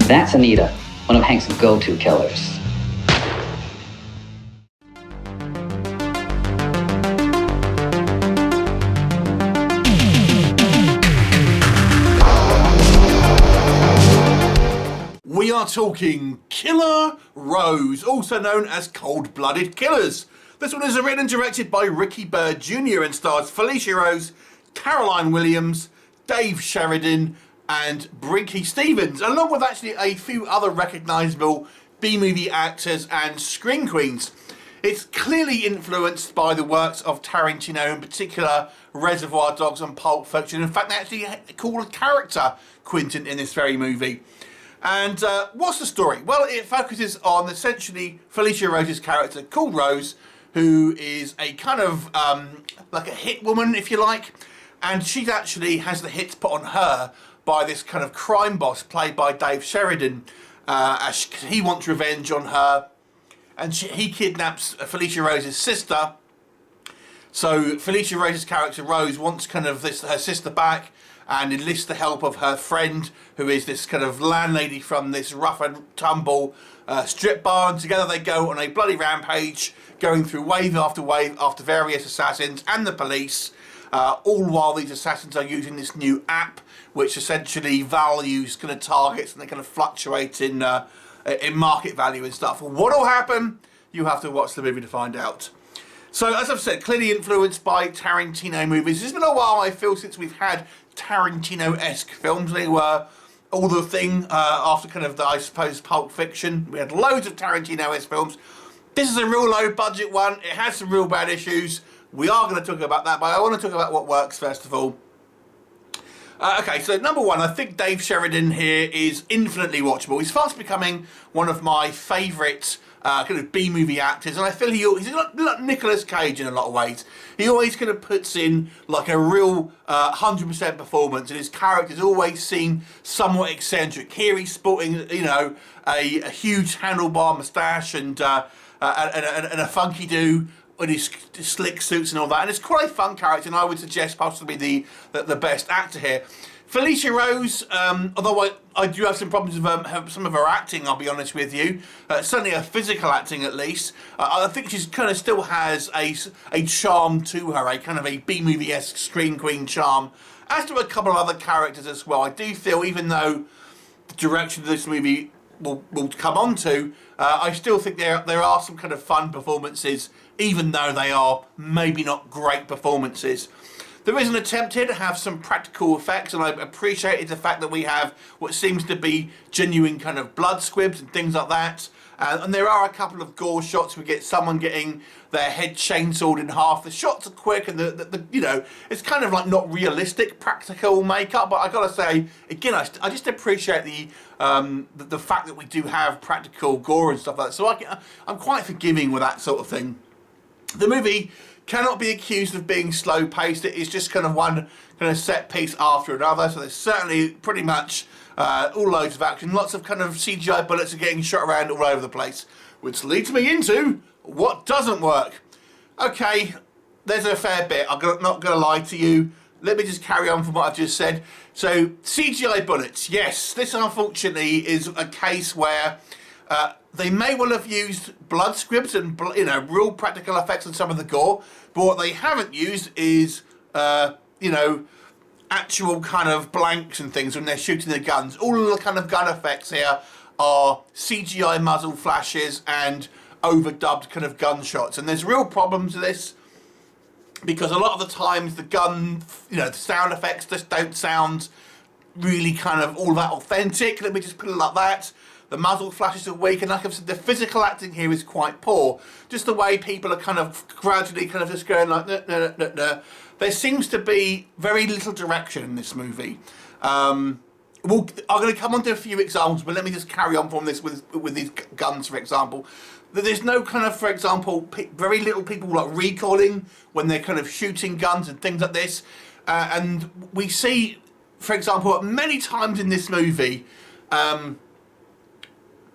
That's Anita, one of Hank's go-to killers. We are talking Killer Rose, also known as Cold-Blooded Killers. This one is written and directed by Rickey Bird Jr. and stars Felissa Rose, Caroline Williams, Dave Sheridan and Brinky Stevens, along with actually a few other recognisable B-movie actors and screen queens. It's clearly influenced by the works of Tarantino, in particular Reservoir Dogs and Pulp Fiction. In fact, they actually call a character Quentin in this very movie. And what's the story? Well, it focuses on essentially Felissa Rose's character called Rose, who is a kind of like a hit woman, if you like, and she actually has the hits put on her by this kind of crime boss played by Dave Sheridan, as he wants revenge on her, and he kidnaps Felissa Rose's sister. So Felissa Rose's character Rose wants kind of her sister back and enlists the help of her friend, who is this kind of landlady from this rough and tumble strip bar, and together they go on a bloody rampage, going through wave after various assassins and the police, all while these assassins are using this new app which essentially values kind of targets, and they kind of fluctuate in market value and stuff. What will happen? You have to watch the movie to find out. So, as I've said, clearly influenced by Tarantino movies. It's been a while, I feel, since we've had Tarantino-esque films. They were all the thing after kind of, I suppose, Pulp Fiction. We had loads of Tarantino-esque films. This is a real low-budget one. It has some real bad issues. We are going to talk about that, but I want to talk about what works, first of all. Okay, so number one, I think Dave Sheridan here is infinitely watchable. He's fast becoming one of my favourite kind of B-movie actors, and I feel he's like Nicolas Cage in a lot of ways. He always kind of puts in like a real 100% performance, and his characters always seem somewhat eccentric. Here he's sporting, you know, a huge handlebar moustache and a funky do with his slick suits and all that, and it's quite a fun character, and I would suggest possibly the best actor here. Felissa Rose, although I do have some problems with some of her acting, I'll be honest with you, certainly her physical acting at least, I think she's kind of still has a charm to her, a kind of a B-movie-esque screen queen charm, as do a couple of other characters as well. I do feel, even though the direction of this movie will come on to, I still think there are some kind of fun performances, even though they are maybe not great performances. There is an attempt here to have some practical effects, and I appreciated the fact that we have what seems to be genuine kind of blood squibs and things like that. And there are a couple of gore shots. We get someone getting their head chainsawed in half. The shots are quick, and the you know, it's kind of like not realistic practical makeup. But I gotta say, again, I just appreciate the fact that we do have practical gore and stuff like that. So I'm quite forgiving with that sort of thing. The movie cannot be accused of being slow-paced. It is just kind of one kind of set piece after another. So there's certainly pretty much all loads of action. Lots of kind of CGI bullets are getting shot around all over the place, which leads me into what doesn't work. Okay, there's a fair bit. I'm not going to lie to you. Let me just carry on from what I've just said. So CGI bullets. Yes, this unfortunately is a case where they may well have used blood squibs and, you know, real practical effects on some of the gore, but what they haven't used is, you know, actual kind of blanks and things when they're shooting the guns. All of the kind of gun effects here are CGI muzzle flashes and overdubbed kind of gunshots, and there's real problems with this because a lot of the times the gun, you know, the sound effects just don't sound really kind of all that authentic. Let me just put it like that. The muzzle flashes are weak, and like I've said, the physical acting here is quite poor. Just the way people are kind of gradually kind of just going like, no. There seems to be very little direction in this movie. I'm going to come on to a few examples, but let me just carry on from this with these guns, for example. There's no kind of, for example, very little people like recoiling when they're kind of shooting guns and things like this. And we see, for example, many times in this movie,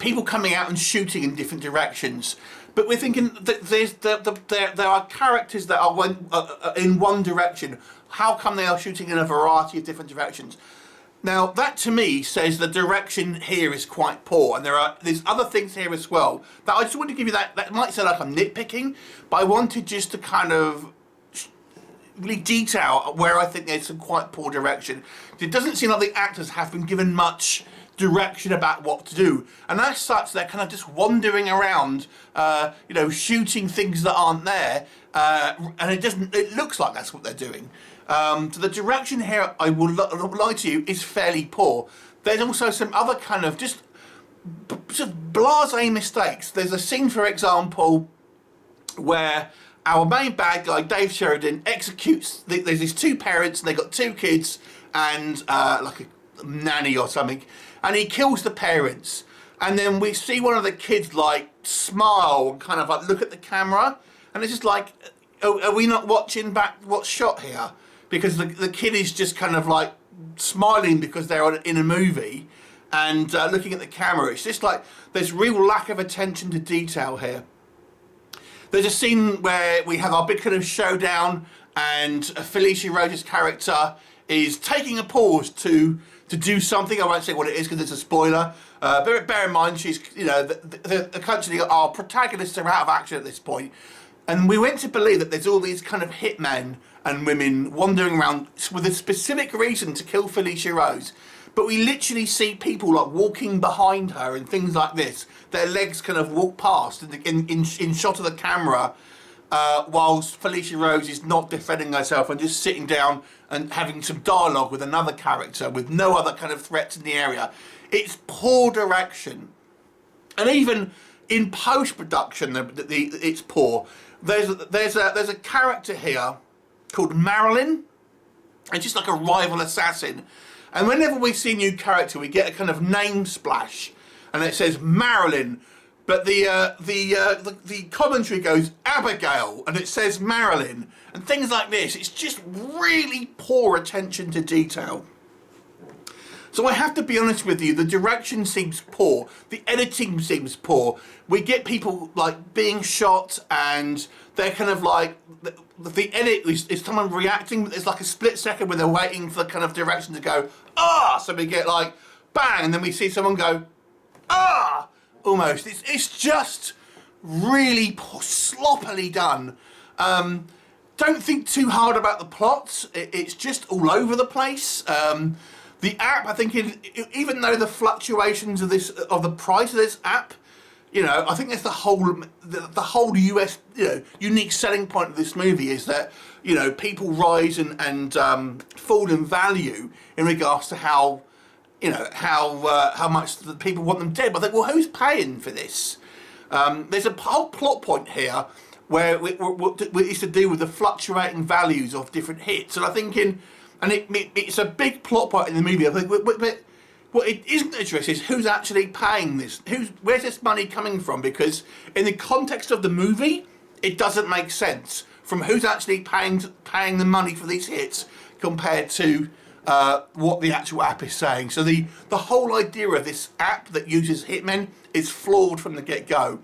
people coming out and shooting in different directions, but we're thinking that there are characters that are in one direction. How come they are shooting in a variety of different directions? Now, that to me says the direction here is quite poor, and there's other things here as well that I just want to give you that might sound like I'm nitpicking, but I wanted just to kind of really detail where I think there's some quite poor direction. It doesn't seem like the actors have been given much direction about what to do, and as such they're kind of just wandering around, you know, shooting things that aren't there, and it looks like that's what they're doing. So the direction here, I will lie to you, is fairly poor. There's also some other kind of just blasé mistakes. There's a scene, for example, where our main bad guy, Dave Sheridan, executes, there's these two parents and they've got two kids and like a nanny or something, and he kills the parents. And then we see one of the kids like smile and kind of like look at the camera, and it's just like, are we not watching back what's shot here? Because the kid is just kind of like smiling because they're in a movie and looking at the camera. It's just like there's real lack of attention to detail here. There's a scene where we have our big kind of showdown, and Felissa Rose's character is taking a pause to do something. I won't say what it is because it's a spoiler. Bear in mind, she's, you know, essentially our protagonists are out of action at this point, and we went to believe that there's all these kind of hitmen and women wandering around with a specific reason to kill Felissa Rose. But we literally see people like walking behind her and things like this. Their legs kind of walk past in shot of the camera, whilst Felissa Rose is not defending herself and just sitting down and having some dialogue with another character with no other kind of threats in the area. It's poor direction. And even in post-production, it's poor. There's a character here called Marilyn, and just like a rival assassin. And whenever we see a new character, we get a kind of name splash, and it says Marilyn, but the commentary goes Abigail, and it says Marilyn, and things like this. It's just really poor attention to detail. So I have to be honest with you, the direction seems poor, the editing seems poor. We get people like being shot and they're kind of like, the edit is someone reacting, but there's like a split second when they're waiting for the kind of direction to go, ah! So we get like, bang, and then we see someone go, ah! Almost. It's just really sloppily done. Don't think too hard about the plot. It's just all over the place. The app, I think, even though the fluctuations of the price of this app, you know, I think that's the whole US, you know, unique selling point of this movie is that, you know, people rise and fall in value in regards to how, you know, how much the people want them dead. But I think, well, who's paying for this? There's a whole plot point here where it's to do with the fluctuating values of different hits, and I think it's a big plot point in the movie. I think, but what it isn't addressed is who's actually paying this. Where's this money coming from? Because in the context of the movie, it doesn't make sense from who's actually paying the money for these hits compared to what the actual app is saying. So the whole idea of this app that uses hitmen is flawed from the get-go.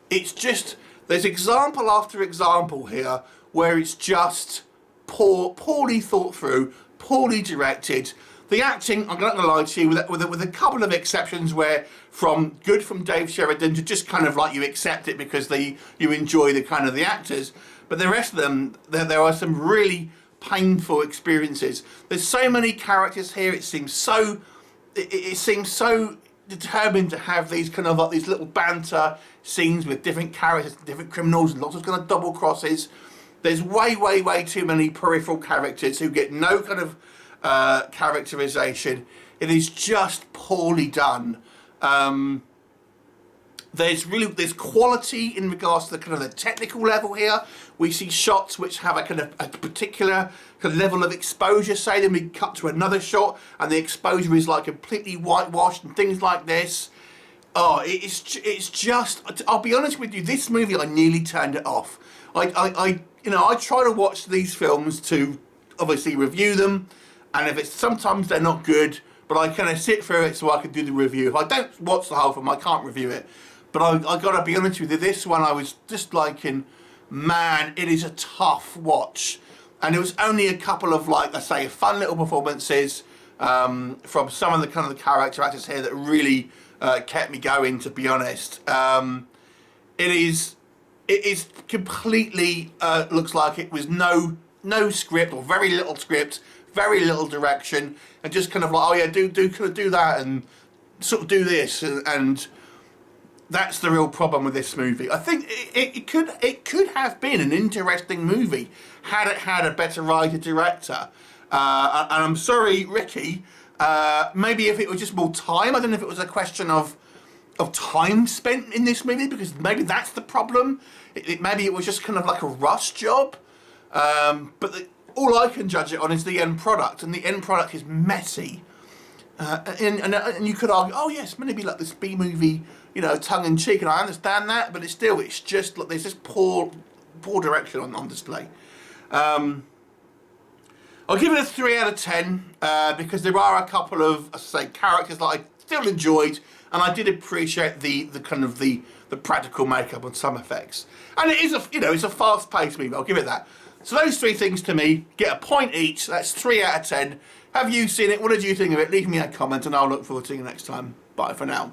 It's just, there's example after example here where it's just poorly thought through, poorly directed. The acting, I'm not going to lie to you, with a couple of exceptions where from Dave Sheridan to just kind of like you accept it because you enjoy the kind of the actors. But the rest of them, there are some really painful experiences. There's so many characters here. It seems so determined to have these kind of like these little banter scenes with different characters, different criminals, and lots of kind of double crosses. There's way too many peripheral characters who get no kind of characterization. It is just poorly done. There's quality in regards to the kind of the technical level here. We see shots which have a kind of a particular kind of level of exposure, say, then we cut to another shot and the exposure is like completely whitewashed and things like this. Oh, it's just, I'll be honest with you, this movie I nearly turned it off. I try to watch these films to obviously review them, and if it's sometimes they're not good, but I kind of sit through it so I can do the review. If I don't watch the whole film, I can't review it. But I gotta be honest with you, this one I was just liking, man, it is a tough watch. And it was only a couple of, like I say, fun little performances. from some of the kind of the character actors here that really kept me going, to be honest. It is completely looks like it was no script, or very little script, very little direction, and just kind of like, oh yeah, do that and sort of do this, and that's the real problem with this movie. I think it could have been an interesting movie had it had a better writer director. And I'm sorry, Rickey. Maybe if it was just more time. I don't know if it was a question of time spent in this movie, because maybe that's the problem. Maybe it was just kind of like a rush job. But all I can judge it on is the end product, and the end product is messy. And you could argue, oh yes, maybe like this B movie, you know, tongue in cheek, and I understand that, but it's just like there's this poor direction on display. I'll give it a 3 out of 10 because there are a couple of, as I say, characters that I still enjoyed, and I did appreciate the kind of the practical makeup and some effects. And it is it's a fast-paced movie. I'll give it that. So those 3 things to me get a point each. That's 3 out of 10. Have you seen it? What did you think of it? Leave me a comment, and I'll look forward to seeing you next time. Bye for now.